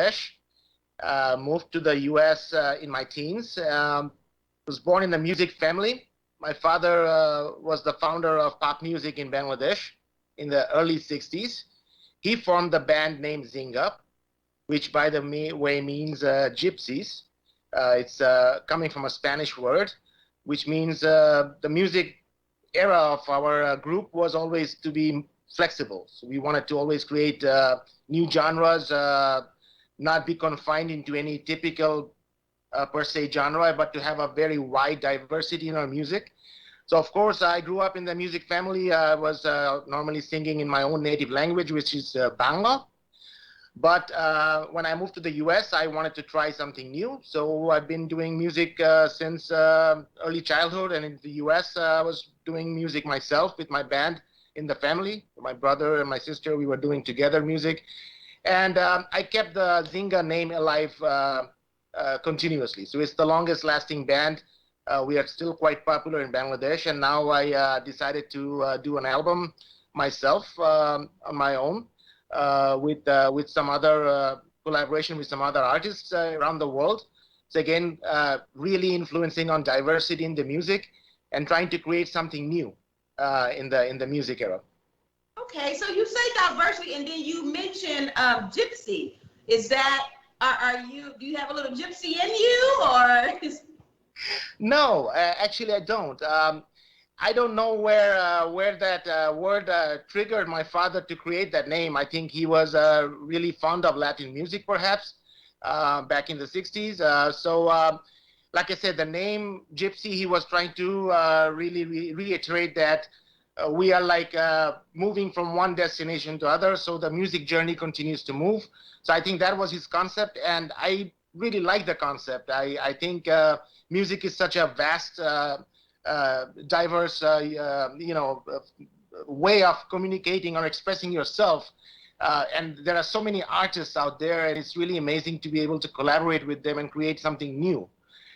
Bangladesh. Moved to the U.S. In my teens. Was born in a music family. My father was the founder of pop music in Bangladesh in the early 60s. He formed the band named Zinga, which, by the way, means gypsies. It's coming from a Spanish word, which means the music era of our group was always to be flexible. So we wanted to always create new genres, not be confined into any typical per se genre, but to have a very wide diversity in our music. So of course, I grew up in the music family. I was normally singing in my own native language, which is Bangla. But when I moved to the US, I wanted to try something new. So I've been doing music since early childhood. And in the US, I was doing music myself with my band in the family. My brother and my sister, we were doing together music. And I kept the Zinga name alive continuously. So it's the longest lasting band. We are still quite popular in Bangladesh. And now I decided to do an album myself on my own with some other collaboration with some other artists around the world. So again, really influencing on diversity in the music and trying to create something new in the music era. Okay, so you say diversity, and then you mention gypsy. Is that are you? Do you have a little gypsy in you, or? No, actually, I don't. I don't know where that word triggered my father to create that name. I think he was really fond of Latin music, perhaps, back in the 60s. Like I said, the name Gypsy, he was trying to really reiterate that we are like moving from one destination to other, so the music journey continues to move. So I think that was his concept, and I really like the concept. I think music is such a vast diverse, way of communicating or expressing yourself. And there are so many artists out there, and it's really amazing to be able to collaborate with them and create something new.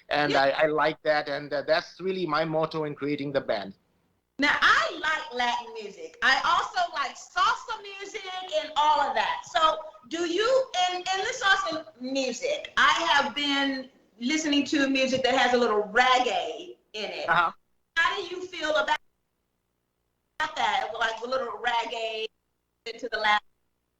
And Yeah. I like that, and that's really my motto in creating the band. Now I like Latin music. I also like salsa music and all of that. So do you in the salsa music? I have been listening to music that has a little reggae in it. Uh-huh. How do you feel about that? Like a little reggae into the Latin.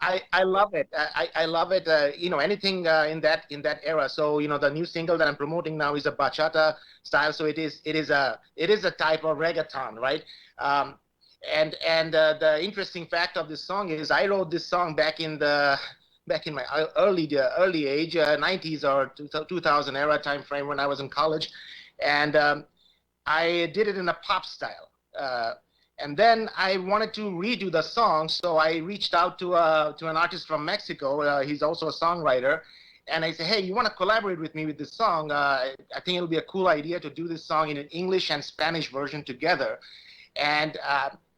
I love it. I love it. Anything in that era. So the new single that I'm promoting now is a bachata style. So it is a type of reggaeton, right? Um, and the interesting fact of this song is I wrote this song back in my early age, 90s or 2000 era time frame when I was in college, and I did it in a pop style. And then I wanted to redo the song, so I reached out to an artist from Mexico. He's also a songwriter, and I said, "Hey, you want to collaborate with me with this song? I think it'll be a cool idea to do this song in an English and Spanish version together." And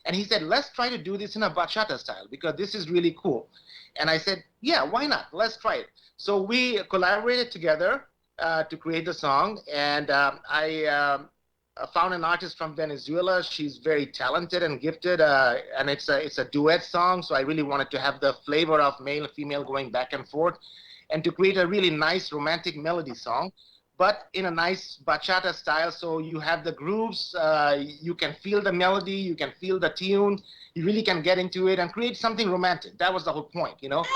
and he said, "Let's try to do this in a bachata style because this is really cool." And I said, "Yeah, why not? Let's try it." So we collaborated together to create the song, and I found an artist from Venezuela. She's very talented and gifted, and it's a duet song. So I really wanted to have the flavor of male and female going back and forth, and to create a really nice romantic melody song, but in a nice bachata style. So you have the grooves, you can feel the melody, you can feel the tune, you really can get into it and create something romantic. That was the whole point. I love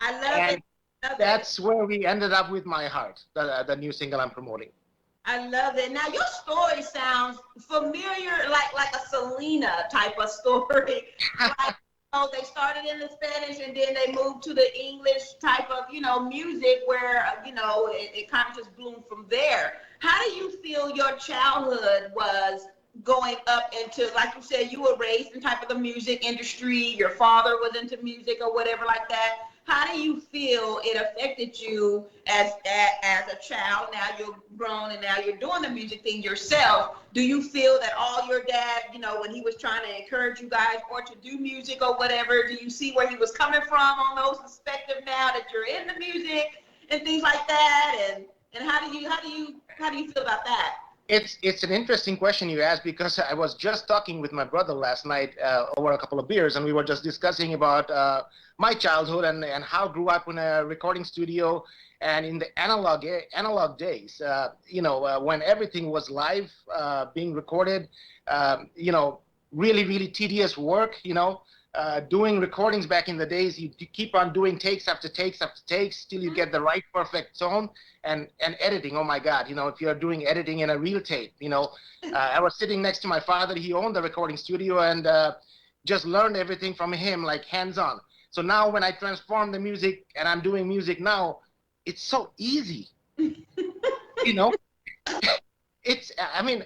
it. And Love it. that's where we ended up with My Heart, the new single I'm promoting. I love it. Now your story sounds familiar, like a Selena type of story. Like, they started in the Spanish and then they moved to the English type of, music where, it kind of just bloomed from there. How do you feel your childhood was going up into, like you said, you were raised in type of the music industry, your father was into music or whatever like that. How do you feel it affected you as a child? Now you're grown and now you're doing the music thing yourself. Do you feel that all your dad, when he was trying to encourage you guys or to do music or whatever, do you see where he was coming from on those perspectives now that you're in the music and things like that? And how do you feel about that? It's an interesting question you asked because I was just talking with my brother last night over a couple of beers, and we were just discussing about my childhood and how I grew up in a recording studio and in the analog days. When everything was live, being recorded. Really tedious work. Doing recordings back in the days, you keep on doing takes after takes after takes till you get the right perfect tone. And editing, oh my God, if you're doing editing in a real tape, I was sitting next to my father. He owned the recording studio, and just learned everything from him, like hands on. So now when I transform the music and I'm doing music now, it's so easy. you know I mean,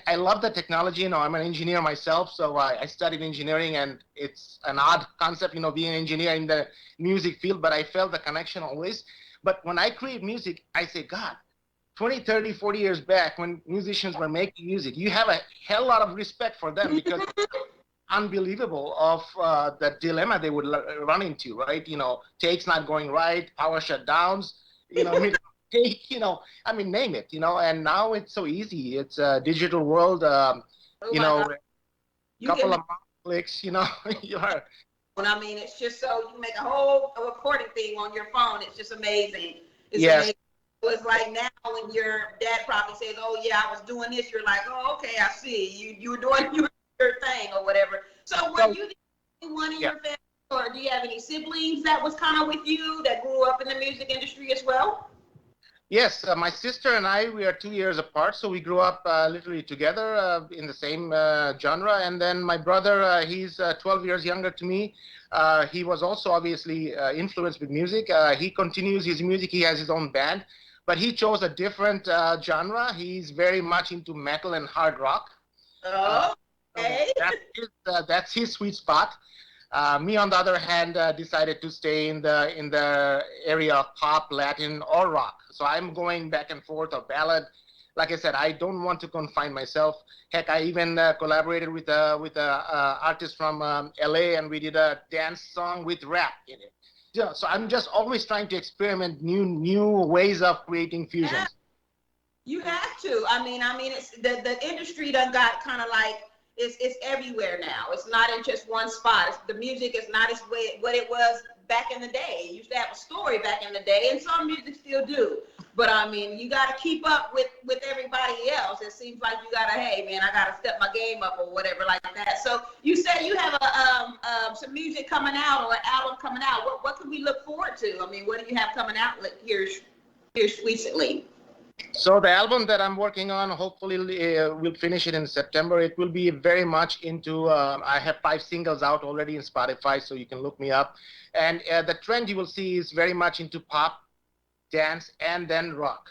I love the technology. I'm an engineer myself, so I studied engineering, and it's an odd concept, being an engineer in the music field, but I felt the connection always. But when I create music, I say, God, 20, 30, 40 years back, when musicians were making music, you have a hell lot of respect for them, because unbelievable of the dilemma they would run into, right? Takes not going right, power shutdowns, mid take, I mean, name it, and now it's so easy. It's a digital world, Oh my God. You couple can of clicks, you are. I mean, it's just so you make a whole recording thing on your phone. It's just amazing. It's Yes. amazing. So it's like now when your dad probably says, "Oh yeah, I was doing this," you're like, "Oh okay, I see. You were doing your thing or whatever." So were you the only one in your family, or do you have any siblings that was kind of with you that grew up in the music industry as well? Yes, my sister and I, we are 2 years apart, so we grew up literally together in the same genre. And then my brother, he's 12 years younger to me. He was also obviously influenced with music. He continues his music. He has his own band, but he chose a different genre. He's very much into metal and hard rock. Uh, Oh, so okay. that's his sweet spot. Me, on the other hand, decided to stay in the area of pop, Latin, or rock. So I'm going back and forth, or ballad. Like I said, I don't want to confine myself. Heck, I even collaborated with a artist from LA, and we did a dance song with rap in it. Yeah, so I'm just always trying to experiment new ways of creating Yeah. fusions. You have to. I mean, it's the industry done got kind of like it's everywhere now. It's not in just one spot. The music is not as what it was back in the day. It used to have a story back in the day, and some music still do. But I mean, you got to keep up with everybody else. It seems like you gotta, hey man, I gotta step my game up or whatever like that. So you say you have some music coming out or an album coming out. What can we look forward to? I mean, what do you have coming out here recently? So the album that I'm working on, hopefully we'll finish it in September. It will be very much into. I have 5 singles out already in Spotify, so you can look me up. And the trend you will see is very much into pop, dance, and then rock.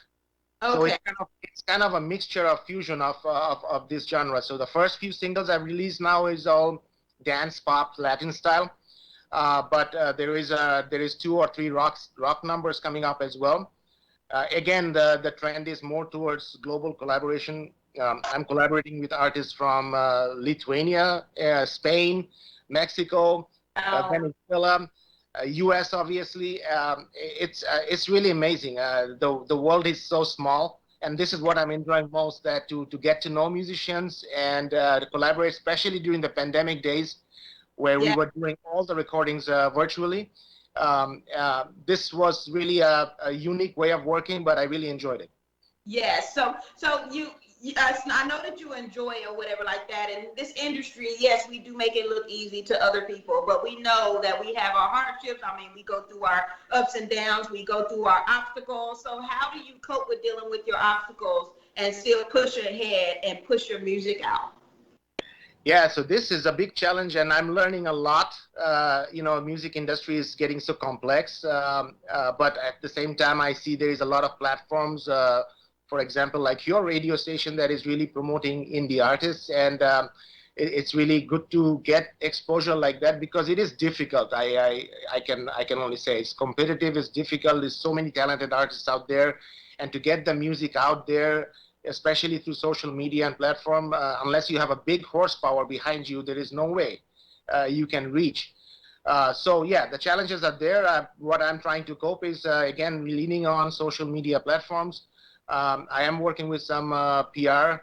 So Okay. it's kind of a mixture of fusion of this genre. So the first few singles I've released now is all dance, pop, Latin style. But there is 2 or 3 rock numbers coming up as well. Again, the trend is more towards global collaboration. I'm collaborating with artists from Lithuania, Spain, Mexico, Oh, Venezuela, US, obviously. It's really amazing. The world is so small, and this is what I'm enjoying most. That to get to know musicians and to collaborate, especially during the pandemic days, where we yeah. were doing all the recordings virtually. This was really a unique way of working, but I really enjoyed it. Yes. So I know that you enjoy it or whatever like that. And this industry, yes, we do make it look easy to other people, but we know that we have our hardships. I mean, we go through our ups and downs. We go through our obstacles. So how do you cope with dealing with your obstacles and still push ahead and push your music out? Yeah, so this is a big challenge, and I'm learning a lot. Music industry is getting so complex, but at the same time, I see there is a lot of platforms. For example, like your radio station that is really promoting indie artists, and it's really good to get exposure like that because it is difficult. I can only say it's competitive. It's difficult. There's so many talented artists out there, and to get the music out there, especially through social media and platform, unless you have a big horsepower behind you, there is no way you can reach. So yeah, the challenges are there. What I'm trying to cope is again leaning on social media platforms, I am working with some PR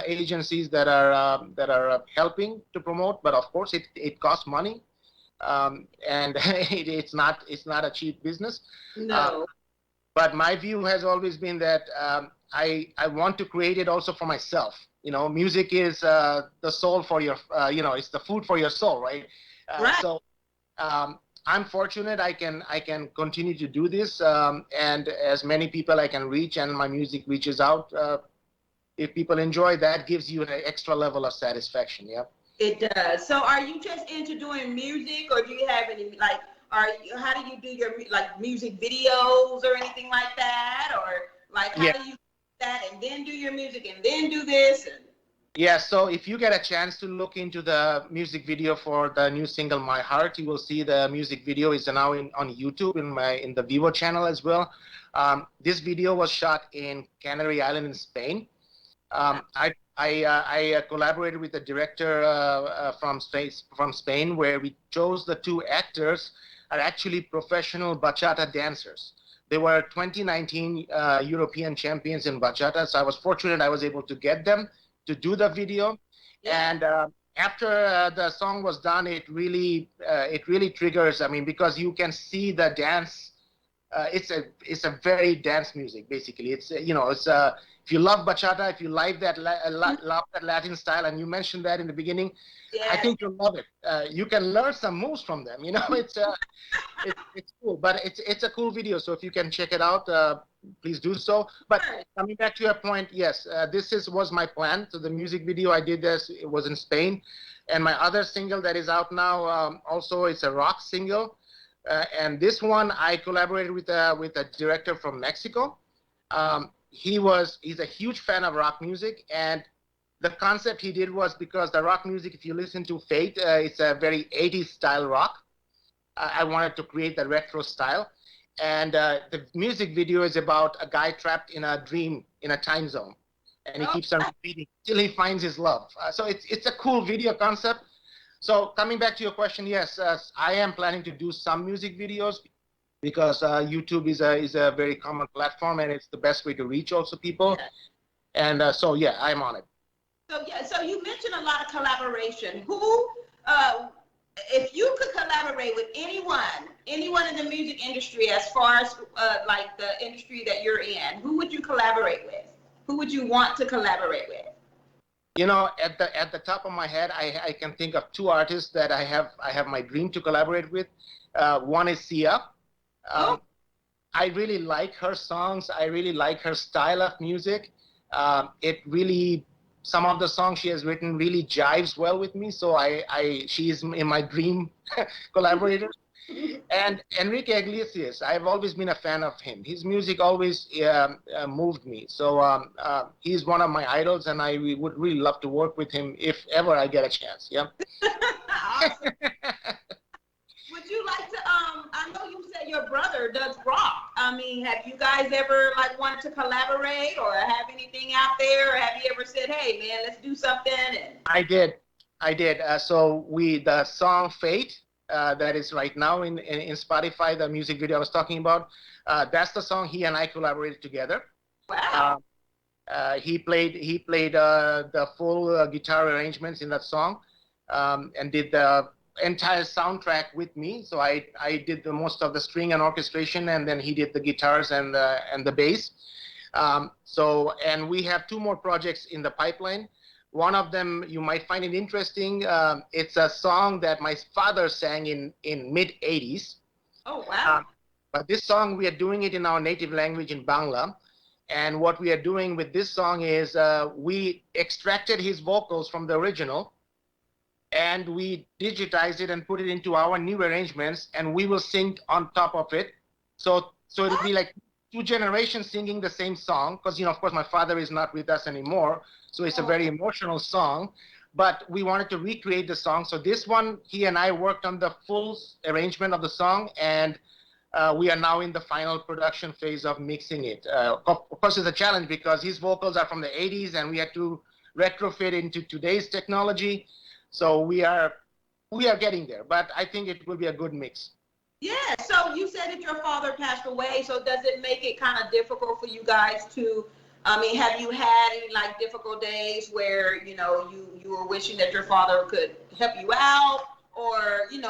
agencies that are helping to promote, but of course it costs money, and it's not a cheap business. Uh, No. but my view has always been that I want to create it also for myself. Music is the soul for your it's the food for your soul, right? Right. So I'm fortunate I can continue to do this, and as many people I can reach, and my music reaches out. If people enjoy, that gives you an extra level of satisfaction. Yeah. It does. So are you just into doing music, or do you have any like how do you do your like music videos or anything like that, or like how Yeah. do you do that and then do your music and then do this and Yeah, so if you get a chance to look into the music video for the new single "My Heart," you will see the music video is now on YouTube in the Vivo channel as well. This video was shot in Canary Island in Spain. I collaborated with a director from Spain, where we chose the two actors are actually professional bachata dancers. They were 2019 European champions in bachata, so I was fortunate I was able to get them to do the video. yeah. And after the song was done, it really triggers. I mean, because you can see the dance. It's a very dance music. Basically, it's if you love bachata, if you like that love that Latin style, and you mentioned that in the beginning, I Yes. think you'll love it. You can learn some moves from them. It's cool, but it's a cool video. So if you can check it out, please do so. But Sure. coming back to your point, yes, was my plan. So the music video I did this, it was in Spain, and my other single that is out now, also it's a rock single, and this one I collaborated with a director from Mexico. He's a huge fan of rock music, and the concept he did was because the rock music, if you listen to Fate, it's a very 80s style rock. I wanted to create the retro style. And the music video is about a guy trapped in a dream in a time zone. And he Oh, keeps on repeating till he finds his love. So it's a cool video concept. So coming back to your question, yes, I am planning to do some music videos because YouTube is a very common platform, and it's the best way to reach also people. yeah. And so yeah, I'm on it. So yeah, so you mentioned a lot of collaboration. Uh, if you could collaborate with anyone in the music industry, as far as like the industry that you're in, who would you collaborate with? Who would you want to collaborate with? At the top of my head, I can think of two artists that I have my dream to collaborate with. One is Sia. Oh, Um, I really like her songs. I really like her style of music. It really, some of the songs she has written really jives well with me. So she's in my dream collaborator. And Enrique Iglesias, I've always been a fan of him. His music always moved me. So he's one of my idols, and I would really love to work with him if ever I get a chance. Yeah. awesome. Would you like to? I know you said your brother does rock. I mean, have you guys ever like wanted to collaborate or have anything out there? Or have you ever said, "Hey, man, let's do something"? And I did. I did. So the song "Fate" that is right now in Spotify, the music video I was talking about, that's the song he and I collaborated together. wow. Uh, he played the full guitar arrangements in that song, and did the entire soundtrack with me. So I did the most of the string and orchestration, and then he did the guitars and the bass. And we have two more projects in the pipeline. One of them you might find it interesting. It's a song that my father sang in mid 80s. Oh, wow. Um, but this song we are doing it in our native language in Bangla. And what we are doing with this song is we extracted his vocals from the original, and we digitized it and put it into our new arrangements, and we will sing on top of it. So it'll be like two generations singing the same song, because of course my father is not with us anymore, so it's a Oh, very emotional song. But we wanted to recreate the song, so this one he and I worked on the full arrangement of the song, and we are now in the final production phase of mixing it. Of course, it's a challenge because his vocals are from the 80s, and we had to retrofit into today's technology. So we are getting there, but I think it will be a good mix. Yeah, so you said that your father passed away, so does it make it kind of difficult for you guys to, I mean, have you had any like difficult days where, you were wishing that your father could help you out, or, you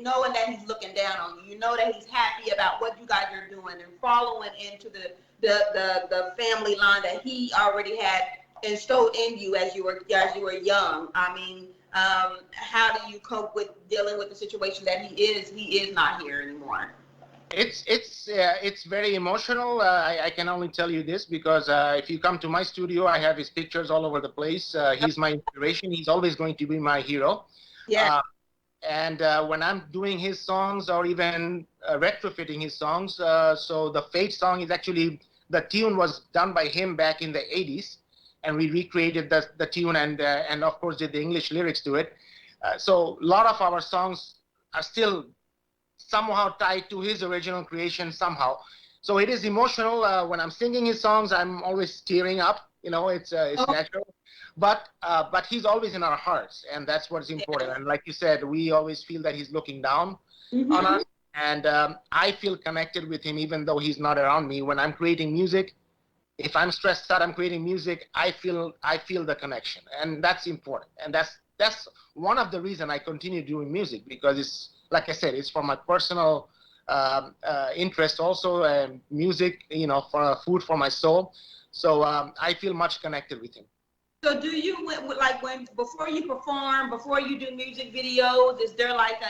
knowing that he's looking down on you, you know that he's happy about what you guys are doing and following into the family line that he already had instilled in you as you were young. I mean, how do you cope with dealing with the situation that he is not here anymore? It's very emotional. I can only tell you this because if you come to my studio, I have his pictures all over the place. He's my inspiration. He's always going to be my hero. Yeah. Uh, and when I'm doing his songs or even retrofitting his songs, so the Fate song is actually, the tune was done by him back in the 80s, and we recreated the tune and of course did the English lyrics to it. So a lot of our songs are still somehow tied to his original creation somehow. So it is emotional. When I'm singing his songs, I'm always tearing up. It's Oh, natural, but he's always in our hearts, and that's what's important. And like you said, we always feel that he's looking down on mm-hmm. us, and I feel connected with him even though he's not around me. When I'm creating music, if I'm stressed out, I'm creating music, I feel the connection, and that's important. And that's one of the reason I continue doing music, because it's like I said, it's for my personal interest also, and music, for food for my soul. So I feel much connected with him. So do you like when before you perform, before you do music videos, is there like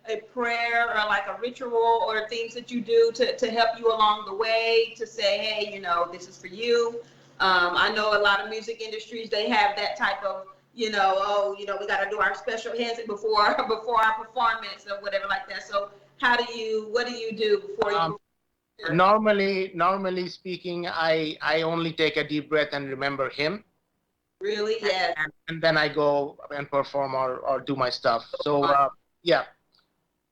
a prayer or like a ritual or things that you do to help you along the way to say, hey, this is for you? I know a lot of music industries, they have that type of, oh, we got to do our special hands before before our performance or whatever like that. So what do you do before Um, you perform? normally speaking, I only take a deep breath and remember him, Really? Yes. and then I go and perform or do my stuff. So yeah,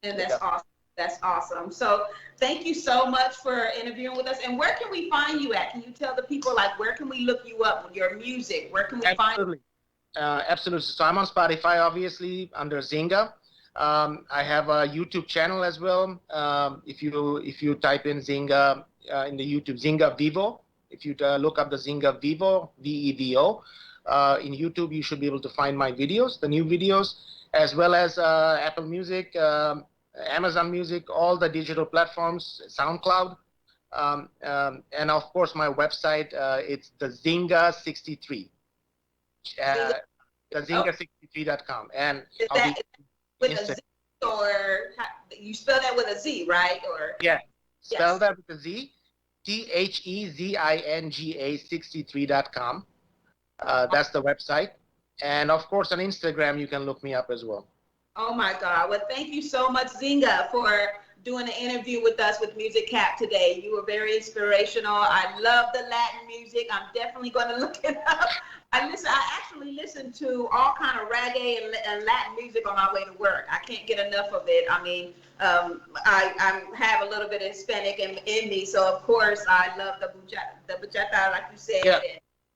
And yeah. that's awesome. That's awesome. So thank you so much for interviewing with us. And where can we find you at? Can you tell the people like where can we look you up with your music? Where can we find Absolutely. Absolutely. So I'm on Spotify, obviously, under Zinga. I have a YouTube channel as well. If you type in Zinga in the YouTube, Zinga Vivo. If you look up the Zinga Vivo, VEVO, in YouTube, you should be able to find my videos, the new videos, as well as Apple Music, Amazon Music, all the digital platforms, SoundCloud, and of course my website. It's the Zinga 63. Zinga? uh, Oh, Zinga63.com, and is I'll that be with a instant. Z or you spell that with a Z, right? Or Yeah, spell yes. that with a Z, TheZinga 63.com. That's the website, and of course on Instagram you can look me up as well. Oh my God. Well, thank you so much, Zinga, for doing the interview with us with Music Cap today. You were very inspirational. I love the Latin music. I'm definitely going to look it up. I actually listen to all kind of reggae and Latin music on my way to work. I can't get enough of it. I mean, I have a little bit of Hispanic in me, so of course I love the bachata, like you said, Yeah,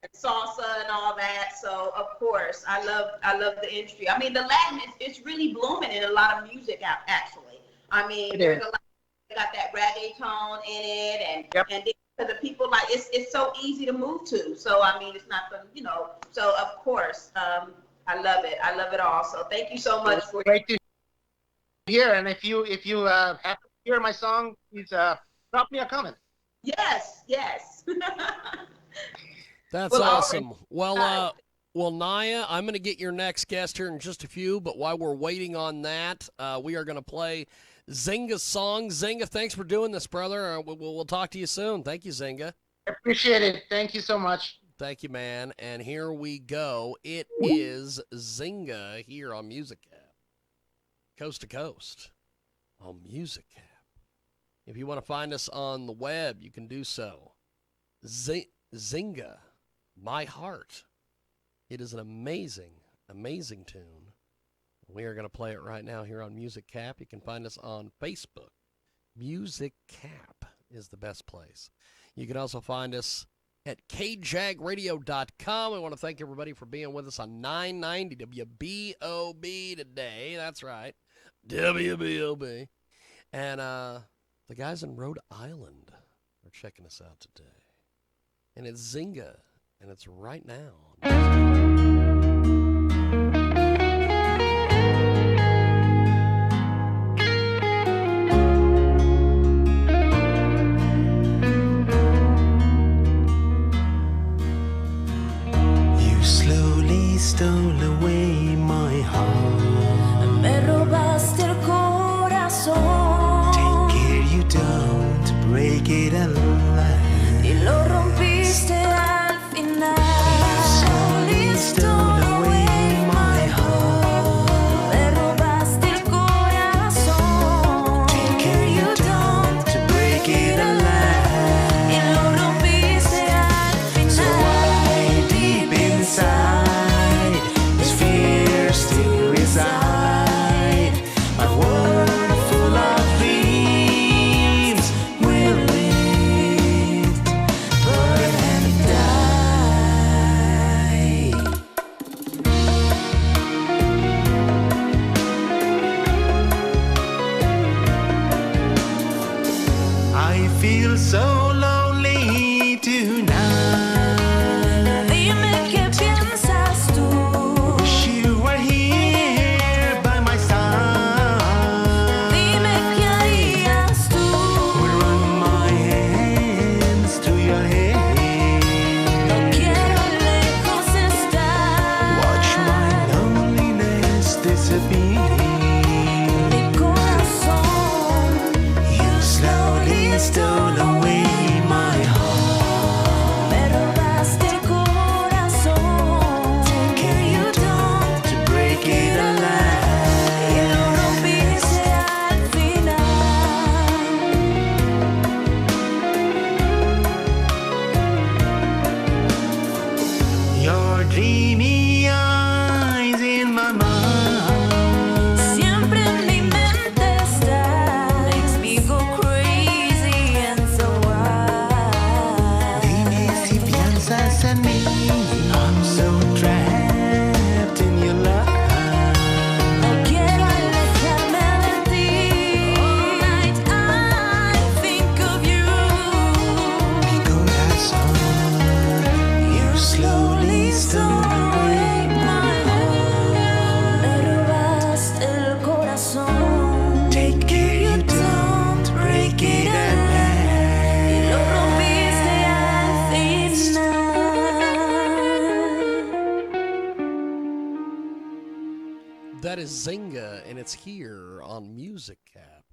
and salsa and all that. So of course, I love the industry. I mean, the Latin is it's really blooming in a lot of music actually. I mean, it there's is. a lot that got that reggae tone in it, and Yep. and then to the people like it's so easy to move to. So I mean, it's not the So of course, I love it. I love it all. So thank you so much Well, for great to hear. And if you happen to hear my song, please drop me a comment. yes, yes. That's Well, all right, awesome. Well, guys. Naiya, I'm going to get your next guest here in just a few, but while we're waiting on that, we are going to play Zinga's song. Zinga, thanks for doing this, brother. We'll talk to you soon. Thank you, Zinga. I appreciate it. Thank you so much. Thank you, man. And here we go. It is Zinga here on Music Cap, coast to coast on Music Cap. If you want to find us on the web, you can do so. Zinga, My Heart. It is an amazing, amazing tune. We are going to play it right now here on Music Cap. You can find us on Facebook. Music Cap is the best place. You can also find us at kjagradio.com. We want to thank everybody for being with us on 990 WBOB today. That's right, WBOB. And the guys in Rhode Island are checking us out today. And it's Zinga, and it's right now. You slowly stole away my heart. Me robaste el corazón. Take care you don't break it alive. Y lo rompiste al final. You slowly stole away my heart. Me robaste el corazón. Take care you don't break it alive. Y lo rompiste al So final. why deep inside this fear still reside? My world full of dreams will live, burn and die. I feel so lonely tonight. Dime qué piensas tú. Wish you were here by my side. Dime qué harías tú. Will run my hands to your head. No quiero lejos estar. Watch my loneliness disappear. Mi corazón. You slowly stole away my heart. Me robaste el corazón. Take care you don't to break it alive. Y lo rompiste al final. Your dreamy eyes in my mind. Siempre en mi mente está. Makes me go crazy and so wild. Dime si piensas en mí. I'm so trapped in your love. No quiero alejarme de ti. All night I think of you. Mi corazón, you slowly stole away my heart. Me robaste el corazón. Take care you don't break it Y alive. lo rompiste al final. That is Zinga, and it's here on Music Cap.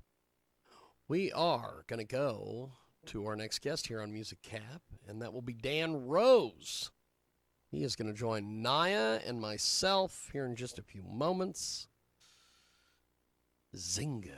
We are going to go to our next guest here on Music Cap, and that will be Dan Rose. He is going to join Naiya and myself here in just a few moments. Zinga.